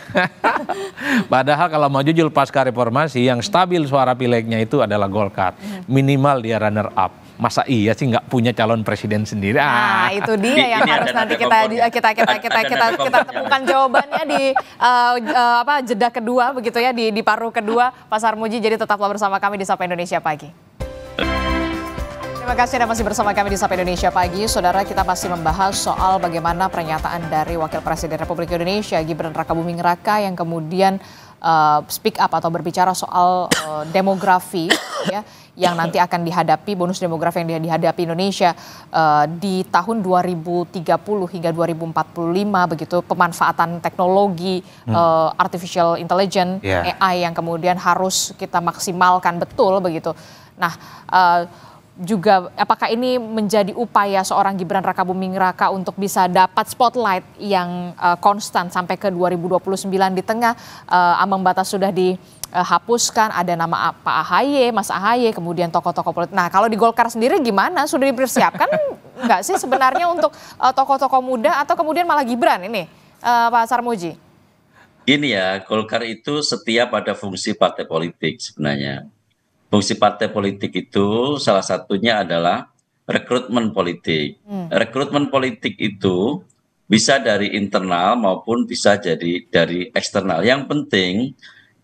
Padahal kalau mau jujur pasca reformasi yang stabil suara pileknya itu adalah Golkar. Minimal dia runner up. Masa iya sih nggak punya calon presiden sendiri? Nah, itu dia yang harus nanti kita temukan jawabannya di jeda kedua begitu ya, di paruh kedua. Pak Sarmuji, jadi tetaplah bersama kami di Sapa Indonesia Pagi. Terima kasih Anda masih bersama kami di Sapa Indonesia Pagi. Saudara, kita masih membahas soal bagaimana pernyataan dari Wakil Presiden Republik Indonesia Gibran Rakabuming Raka yang kemudian speak up atau berbicara soal demografi ya, yang nanti akan dihadapi, bonus demografi yang dihadapi Indonesia di tahun 2030 hingga 2045 begitu, pemanfaatan teknologi artificial intelligence AI yang kemudian harus kita maksimalkan betul begitu. Nah, juga apakah ini menjadi upaya seorang Gibran Rakabuming Raka untuk bisa dapat spotlight yang konstan sampai ke 2029 di tengah ambang batas sudah dihapuskan, ada nama Pak AHY, Mas AHY, kemudian tokoh-tokoh politik. Nah, kalau di Golkar sendiri gimana? Sudah dipersiapkan nggak sih sebenarnya untuk tokoh-tokoh muda atau kemudian malah Gibran ini, Pak Sarmuji? Gini ya, Golkar itu setia pada fungsi partai politik sebenarnya. Fungsi partai politik itu salah satunya adalah rekrutmen politik. Rekrutmen politik itu bisa dari internal maupun bisa jadi dari eksternal. Yang penting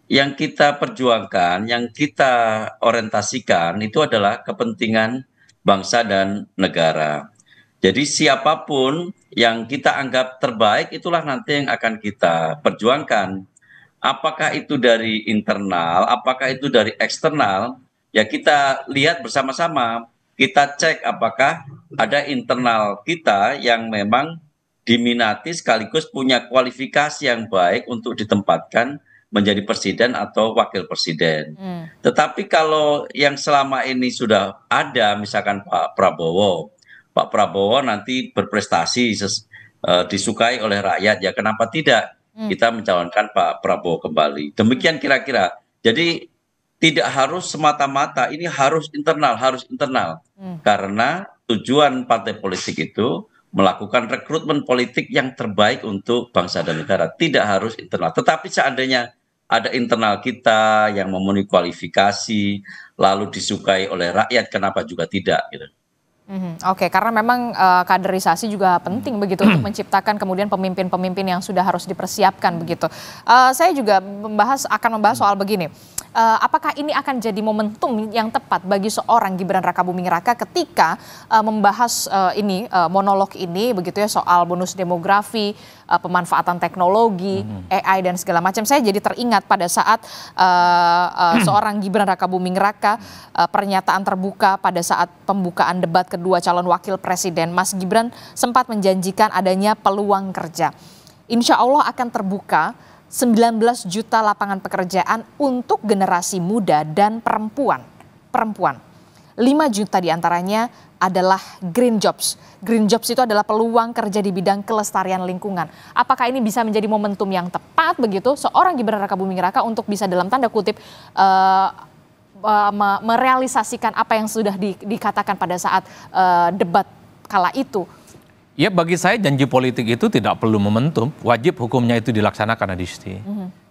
yang kita perjuangkan, yang kita orientasikan itu adalah kepentingan bangsa dan negara. Jadi siapapun yang kita anggap terbaik itulah nanti yang akan kita perjuangkan. Apakah itu dari internal, apakah itu dari eksternal, ya kita lihat bersama-sama. Kita cek apakah ada internal kita yang memang diminati sekaligus punya kualifikasi yang baik untuk ditempatkan menjadi presiden atau wakil presiden. Tetapi kalau yang selama ini sudah ada, misalkan Pak Prabowo nanti berprestasi disukai oleh rakyat, ya kenapa tidak kita mencalonkan Pak Prabowo kembali. Demikian kira-kira. Jadi tidak harus semata-mata ini harus internal. Karena tujuan partai politik itu melakukan rekrutmen politik yang terbaik untuk bangsa dan negara. Tidak harus internal. Tetapi seandainya ada internal kita yang memenuhi kualifikasi, lalu disukai oleh rakyat, kenapa juga tidak gitu. Oke, karena memang kaderisasi juga penting begitu untuk menciptakan kemudian pemimpin-pemimpin yang sudah harus dipersiapkan begitu. Saya juga akan membahas soal begini. Apakah ini akan jadi momentum yang tepat bagi seorang Gibran Rakabuming Raka ketika membahas monolog ini begitu ya, soal bonus demografi, pemanfaatan teknologi, AI dan segala macam. Saya jadi teringat pada saat seorang Gibran Rakabuming Raka pernyataan terbuka pada saat pembukaan debat kedua calon wakil presiden. Mas Gibran sempat menjanjikan adanya peluang kerja. Insya Allah akan terbuka 19 juta lapangan pekerjaan untuk generasi muda dan perempuan. 5 juta diantaranya adalah green jobs. Green jobs itu adalah peluang kerja di bidang kelestarian lingkungan. Apakah ini bisa menjadi momentum yang tepat begitu seorang Gibran Rakabuming Raka untuk bisa dalam tanda kutip merealisasikan apa yang sudah dikatakan pada saat debat kala itu? Ya, bagi saya janji politik itu tidak perlu momentum, wajib hukumnya itu dilaksanakan, Adisti.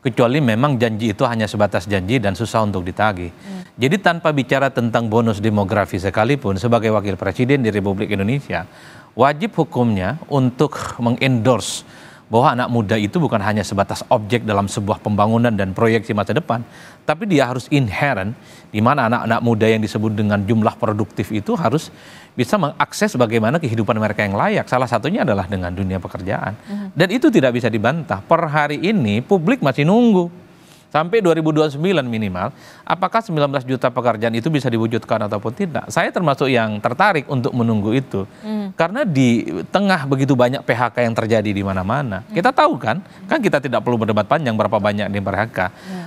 Kecuali memang janji itu hanya sebatas janji dan susah untuk ditagih. Jadi tanpa bicara tentang bonus demografi sekalipun, sebagai wakil presiden di Republik Indonesia, wajib hukumnya untuk mengendorse bahwa anak muda itu bukan hanya sebatas objek dalam sebuah pembangunan dan proyeksi masa depan, tapi dia harus inherent, di mana anak-anak muda yang disebut dengan jumlah produktif itu harus bisa mengakses bagaimana kehidupan mereka yang layak. Salah satunya adalah dengan dunia pekerjaan. Dan itu tidak bisa dibantah. Per hari ini publik masih nunggu sampai 2029 minimal, apakah 19 juta pekerjaan itu bisa diwujudkan ataupun tidak. Saya termasuk yang tertarik untuk menunggu itu. Karena di tengah begitu banyak PHK yang terjadi di mana-mana. Kita tahu kan kita tidak perlu berdebat panjang berapa banyak di PHK.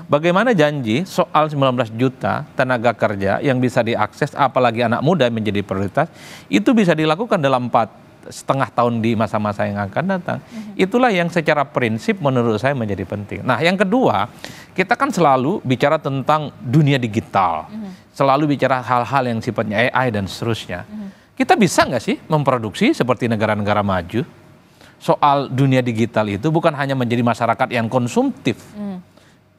Bagaimana janji soal 19 juta tenaga kerja yang bisa diakses, apalagi anak muda menjadi prioritas, itu bisa dilakukan dalam 4,5 tahun di masa-masa yang akan datang. Itulah yang secara prinsip menurut saya menjadi penting. Nah, yang kedua, kita kan selalu bicara tentang dunia digital, selalu bicara hal-hal yang sifatnya AI dan seterusnya. Kita bisa nggak sih memproduksi seperti negara-negara maju? Soal dunia digital itu bukan hanya menjadi masyarakat yang konsumtif.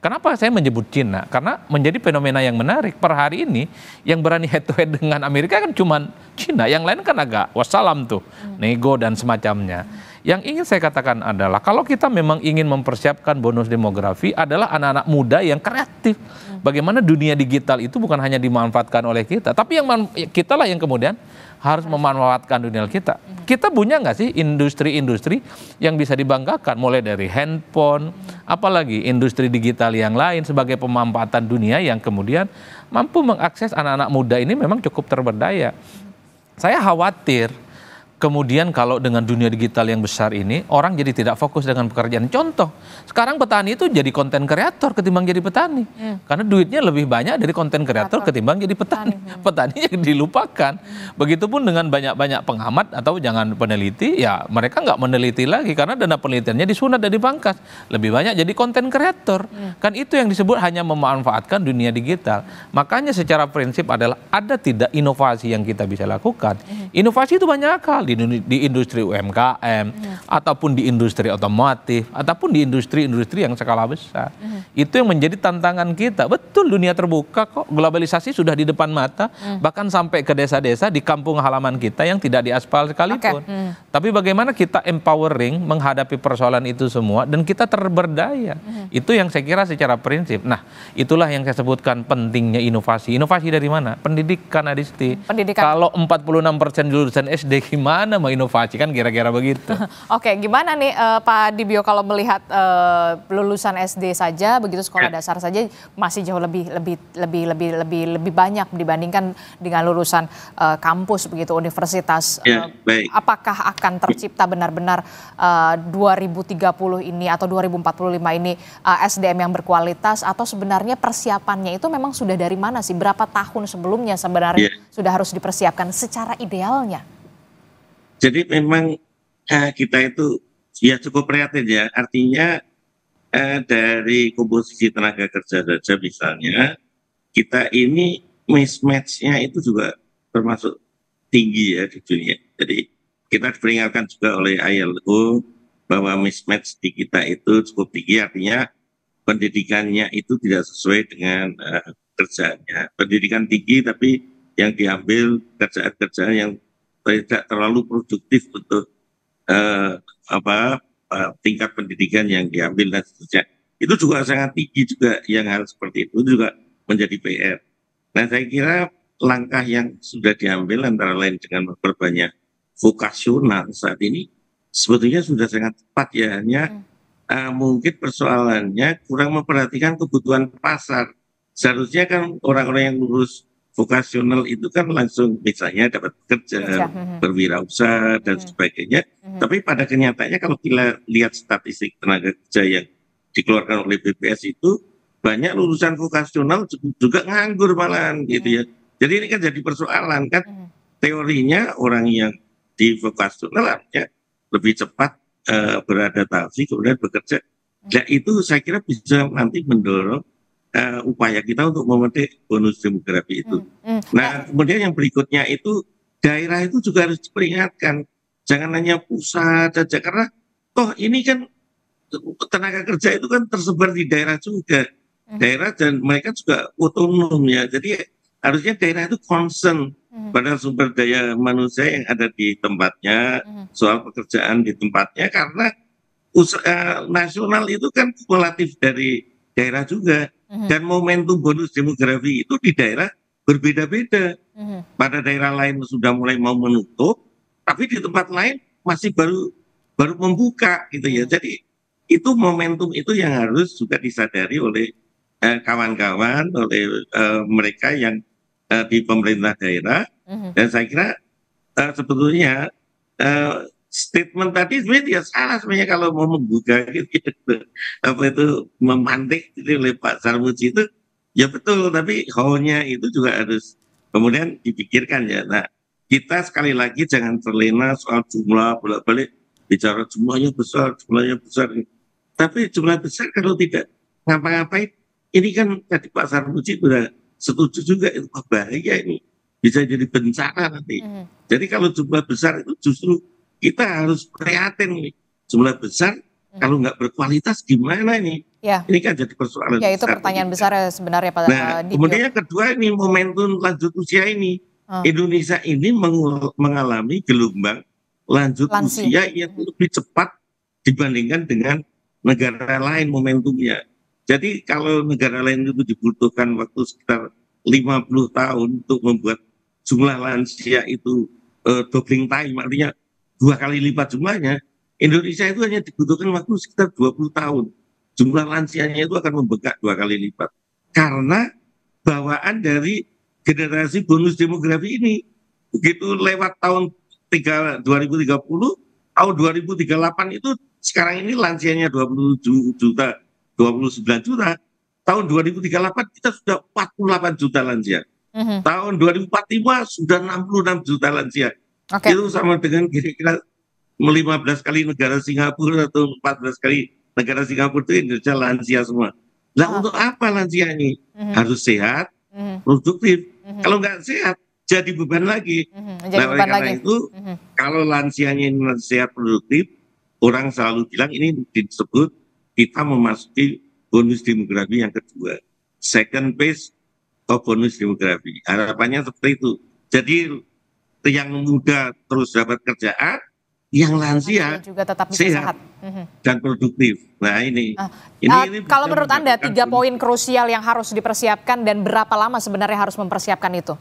Kenapa saya menyebut Cina? Karena menjadi fenomena yang menarik. Per hari ini yang berani head to head dengan Amerika kan cuma Cina. Yang lain kan agak wassalam tuh, nego dan semacamnya. Yang ingin saya katakan adalah kalau kita memang ingin mempersiapkan bonus demografi adalah anak-anak muda yang kreatif. Bagaimana dunia digital itu bukan hanya dimanfaatkan oleh kita, tapi yang kita lah yang kemudian harus memanfaatkan dunia kita. Kita punya nggak sih industri-industri yang bisa dibanggakan, mulai dari handphone, apalagi industri digital yang lain sebagai pemanfaatan dunia yang kemudian mampu mengakses anak-anak muda ini memang cukup terberdaya. Saya khawatir kemudian kalau dengan dunia digital yang besar ini, orang jadi tidak fokus dengan pekerjaan. Contoh, sekarang petani itu jadi konten kreator ketimbang jadi petani. Karena duitnya lebih banyak dari konten kreator ketimbang jadi petani. Petaninya dilupakan. Begitupun dengan banyak-banyak pengamat atau jangan peneliti, ya mereka nggak meneliti lagi karena dana penelitiannya disunat dan dipangkas. Lebih banyak jadi konten kreator. Kan itu yang disebut hanya memanfaatkan dunia digital. Makanya secara prinsip adalah ada tidak inovasi yang kita bisa lakukan. Inovasi itu banyak hal. Di industri UMKM, ataupun di industri otomotif, ataupun di industri-industri yang skala besar. Itu yang menjadi tantangan kita. Betul, dunia terbuka kok, globalisasi sudah di depan mata, bahkan sampai ke desa-desa di kampung halaman kita yang tidak diaspal sekalipun. Tapi bagaimana kita empowering menghadapi persoalan itu semua dan kita terberdaya. Itu yang saya kira secara prinsip. Nah, itulah yang saya sebutkan pentingnya inovasi. Inovasi dari mana? Pendidikan, Adisti. Pendidikan. Kalau 46% lulusan SD gimana gimana mau inovasi kan kira-kira begitu. Oke, gimana nih Pak Dibio kalau melihat lulusan SD saja begitu sekolah dasar saja masih jauh lebih banyak dibandingkan dengan lulusan kampus begitu universitas. Baik. Apakah akan tercipta benar-benar 2030 ini atau 2045 ini SDM yang berkualitas atau sebenarnya persiapannya itu memang sudah dari mana sih? Berapa tahun sebelumnya sebenarnya sudah harus dipersiapkan secara idealnya? Jadi memang kita itu ya cukup prihatin ya. Artinya dari komposisi tenaga kerja saja misalnya, kita ini mismatch-nya itu juga termasuk tinggi ya di dunia. Jadi kita diperingatkan juga oleh ILO bahwa mismatch di kita itu cukup tinggi, artinya pendidikannya itu tidak sesuai dengan kerjanya. Pendidikan tinggi tapi yang diambil kerjaan-kerjaan yang tidak terlalu produktif untuk tingkat pendidikan yang diambil dan seterusnya. Itu juga sangat tinggi juga yang hal seperti itu juga menjadi PR. Nah, saya kira langkah yang sudah diambil antara lain dengan memperbanyak vokasional saat ini sebetulnya sudah sangat tepat ya. Hanya mungkin persoalannya kurang memperhatikan kebutuhan pasar. Seharusnya kan orang-orang yang lulus vokasional itu kan langsung misalnya dapat kerja, berwirausaha dan sebagainya. Tapi pada kenyataannya kalau kita lihat statistik tenaga kerja yang dikeluarkan oleh BPS itu banyak lulusan vokasional juga nganggur malahan gitu ya. Jadi ini kan jadi persoalan kan. Teorinya orang yang di vokasional artinya lebih cepat beradaptasi kemudian bekerja. Nah itu saya kira bisa nanti mendorong upaya kita untuk memetik bonus demografi itu. Nah, kemudian yang berikutnya itu daerah itu juga harus diperingatkan. Jangan hanya pusat saja, karena toh ini kan tenaga kerja itu kan tersebar di daerah juga. Daerah dan mereka juga otonom ya. Jadi harusnya daerah itu concern pada sumber daya manusia yang ada di tempatnya, soal pekerjaan di tempatnya, karena usaha nasional itu kan kumulatif dari daerah juga. Dan momentum bonus demografi itu di daerah berbeda-beda. Pada daerah lain sudah mulai mau menutup, tapi di tempat lain masih baru membuka gitu ya. Jadi itu momentum itu yang harus juga disadari oleh kawan-kawan, oleh mereka yang di pemerintah daerah. Dan saya kira sebetulnya statement tadi sebenarnya dia salah sebenarnya kalau mau membuka gitu. Apa itu memantik gitu oleh Pak Sarmuji itu ya betul, tapi how-nya itu juga harus kemudian dipikirkan ya. Nah, kita sekali lagi jangan terlena soal jumlah, bolak-balik bicara jumlahnya besar. Tapi jumlah besar kalau tidak ngapa-ngapain, ini kan tadi Pak Sarmuji sudah setuju juga itu bahaya ini. Bisa jadi bencana nanti. Jadi kalau jumlah besar itu justru kita harus prihatin nih. Jumlah besar kalau nggak berkualitas gimana ini? Ya. Ini kan jadi persoalan. Ya itu pertanyaan besar sebenarnya Pak. Nah, kemudian yang kedua ini momentum lanjut usia ini. Indonesia ini mengalami gelombang lanjut usia yang lebih cepat dibandingkan dengan negara lain momentumnya. Jadi kalau negara lain itu dibutuhkan waktu sekitar 50 tahun untuk membuat jumlah lansia itu doubling time, artinya 2 kali lipat jumlahnya. Indonesia itu hanya dibutuhkan waktu sekitar 20 tahun. Jumlah lansianya itu akan membengkak 2 kali lipat. Karena bawaan dari generasi bonus demografi ini. Begitu lewat tahun 2030, tahun 2038 itu sekarang ini lansianya 29 juta. Tahun 2038 kita sudah 48 juta lansia. Tahun 2045 sudah 66 juta lansia. Itu sama dengan kira-kira 15 kali negara Singapura atau 14 kali negara Singapura itu Indonesia lansia semua. Nah untuk apa lansia ini? Harus sehat, produktif. Kalau nggak sehat, jadi beban lagi. Nah oleh karena itu, kalau lansianya ini sehat, produktif, orang selalu bilang ini disebut kita memasuki bonus demografi yang kedua. Second phase of bonus demografi. Harapannya seperti itu. Jadi yang muda terus dapat kerjaan, yang lansia juga tetap bisa sehat dan produktif. Nah ini kalau menurut Anda 3 poin krusial yang harus dipersiapkan dan berapa lama sebenarnya harus mempersiapkan itu?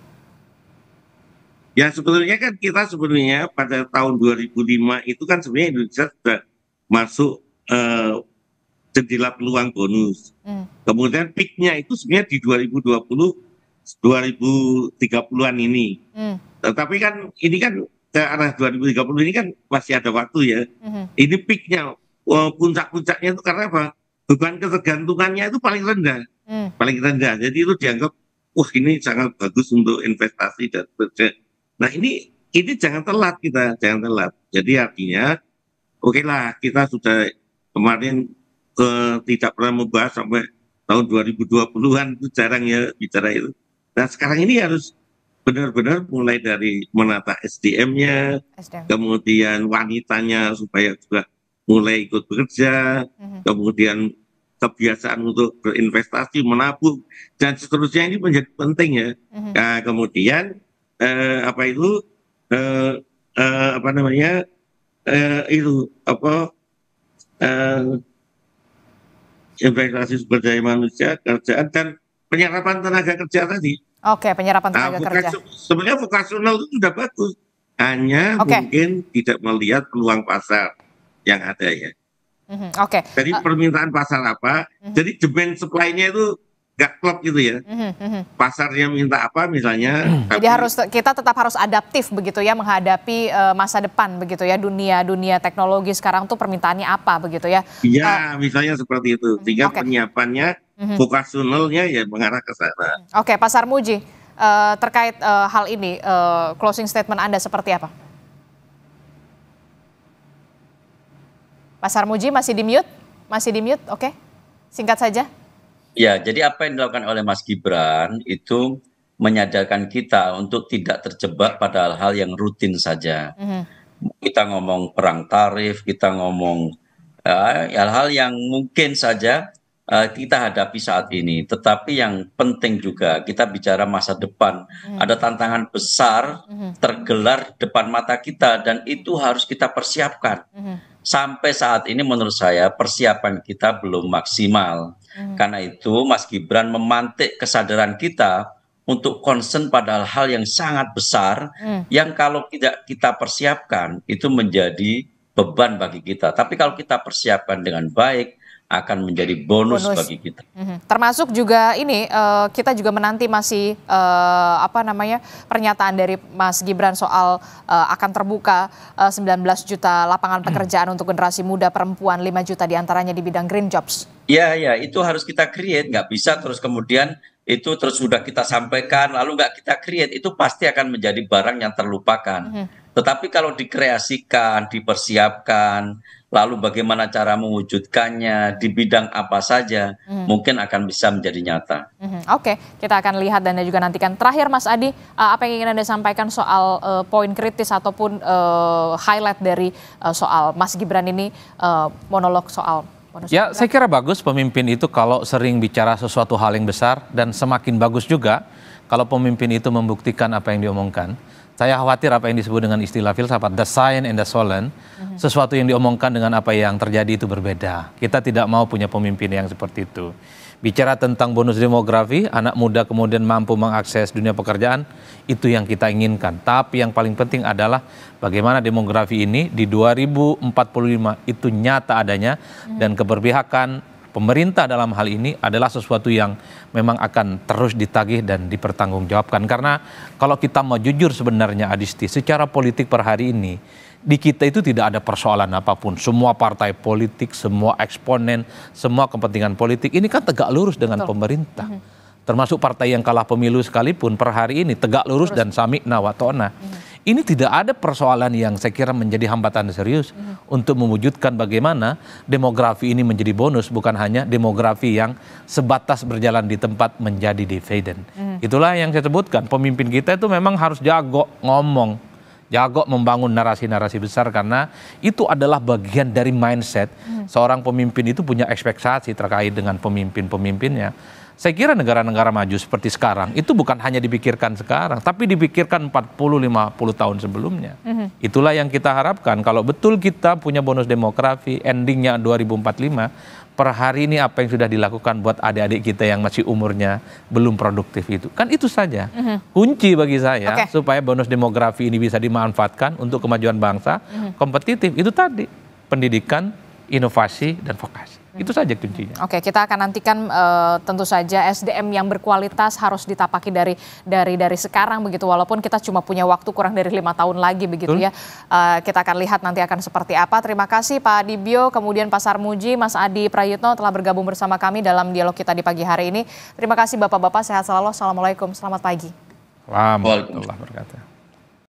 Ya sebetulnya kan kita sebenarnya pada tahun 2005 itu kan sebenarnya Indonesia sudah masuk jendela peluang bonus. Kemudian peaknya itu sebenarnya di 2020, 2030-an ini. Tetapi kan ini kan ke arah 2030 ini kan masih ada waktu ya. Ini peaknya, puncak-puncaknya itu karena apa? Beban ketergantungannya itu paling rendah. Paling rendah. Jadi itu dianggap, wah ini sangat bagus untuk investasi dan sebagainya. Nah ini jangan telat kita, jangan telat. Jadi artinya, oke lah kita sudah kemarin tidak pernah membahas sampai tahun 2020-an, itu jarang ya bicara itu. Nah sekarang ini harus benar-benar mulai dari menata SDM-nya, kemudian wanitanya supaya juga mulai ikut bekerja, kemudian kebiasaan untuk berinvestasi, menabung, dan seterusnya ini menjadi penting ya. Nah, kemudian investasi sumber daya manusia, kerjaan, dan penyerapan tenaga kerja tadi. Oke, penyerapan tenaga kerja. Sebenarnya vokasional itu sudah bagus, hanya mungkin tidak melihat peluang pasar yang ada ya. Jadi permintaan pasar apa, jadi demand supply-nya itu nggak klop gitu ya. Pasarnya minta apa misalnya. Jadi kita tetap harus adaptif begitu ya menghadapi masa depan begitu ya, dunia teknologi sekarang tuh permintaannya apa begitu ya. Iya, misalnya seperti itu. Sehingga penyiapannya, vokasionalnya ya mengarah ke sana. Oke, Pak Sarmuji, terkait hal ini, closing statement Anda seperti apa? Pak Sarmuji masih di mute? Masih di mute, oke. Singkat saja. Ya, jadi apa yang dilakukan oleh Mas Gibran itu menyadarkan kita untuk tidak terjebak pada hal-hal yang rutin saja. Kita ngomong perang tarif, kita ngomong hal-hal yang mungkin saja kita hadapi saat ini. Tetapi yang penting juga kita bicara masa depan. Ada tantangan besar tergelar depan mata kita dan itu harus kita persiapkan. Sampai saat ini menurut saya persiapan kita belum maksimal. Karena itu Mas Gibran memantik kesadaran kita untuk concern pada hal yang sangat besar yang kalau tidak kita persiapkan itu menjadi beban bagi kita. Tapi kalau kita persiapkan dengan baik akan menjadi bonus bagi kita. Termasuk juga ini kita juga menanti masih pernyataan dari Mas Gibran soal akan terbuka 19 juta lapangan pekerjaan untuk generasi muda perempuan, 5 juta diantaranya di bidang green jobs. Ya, itu harus kita create, nggak bisa terus kemudian itu terus sudah kita sampaikan lalu nggak kita create, itu pasti akan menjadi barang yang terlupakan. Tetapi kalau dikreasikan, dipersiapkan, lalu bagaimana cara mewujudkannya, di bidang apa saja, mungkin akan bisa menjadi nyata. Oke, kita akan lihat dan juga nantikan. Terakhir Mas Adi, apa yang ingin Anda sampaikan soal poin kritis ataupun highlight dari soal Mas Gibran ini, monolog soal bonus? Ya, saya kira bagus pemimpin itu kalau sering bicara sesuatu hal yang besar, dan semakin bagus juga kalau pemimpin itu membuktikan apa yang diomongkan. Saya khawatir apa yang disebut dengan istilah filsafat, the science and the solemn, sesuatu yang diomongkan dengan apa yang terjadi itu berbeda. Kita tidak mau punya pemimpin yang seperti itu. Bicara tentang bonus demografi, anak muda kemudian mampu mengakses dunia pekerjaan, itu yang kita inginkan. Tapi yang paling penting adalah bagaimana demografi ini di 2045 itu nyata adanya, dan keberpihakan pemerintah dalam hal ini adalah sesuatu yang memang akan terus ditagih dan dipertanggungjawabkan. Karena kalau kita mau jujur sebenarnya Adisti, secara politik per hari ini, di kita itu tidak ada persoalan apapun. Semua partai politik, semua eksponen, semua kepentingan politik ini kan tegak lurus dengan pemerintah. Termasuk partai yang kalah pemilu sekalipun per hari ini tegak lurus dan sami'na wa ta'na. Ini tidak ada persoalan yang saya kira menjadi hambatan serius untuk mewujudkan bagaimana demografi ini menjadi bonus, bukan hanya demografi yang sebatas berjalan di tempat menjadi dividen. Itulah yang saya sebutkan, pemimpin kita itu memang harus jago ngomong, jago membangun narasi-narasi besar, karena itu adalah bagian dari mindset. Seorang pemimpin itu punya ekspektasi terkait dengan pemimpin-pemimpinnya. Saya kira negara-negara maju seperti sekarang itu bukan hanya dipikirkan sekarang, tapi dipikirkan 40-50 tahun sebelumnya. Itulah yang kita harapkan. Kalau betul kita punya bonus demografi, endingnya 2045, per hari ini apa yang sudah dilakukan buat adik-adik kita yang masih umurnya belum produktif itu. Kan itu saja kunci bagi saya supaya bonus demografi ini bisa dimanfaatkan untuk kemajuan bangsa, kompetitif. Itu tadi, pendidikan, inovasi, dan vokasi. Itu saja kuncinya. Oke, kita akan nantikan tentu saja SDM yang berkualitas harus ditapaki dari sekarang begitu, walaupun kita cuma punya waktu kurang dari 5 tahun lagi begitu ya. Kita akan lihat nanti akan seperti apa. Terima kasih Pak Dibyo, kemudian Pak Sarmuji, Mas Adi Prayitno telah bergabung bersama kami dalam dialog kita di pagi hari ini. Terima kasih Bapak-bapak, sehat selalu. Assalamualaikum, selamat pagi. Waalaikumsalam warahmatullahi wabarakatuh.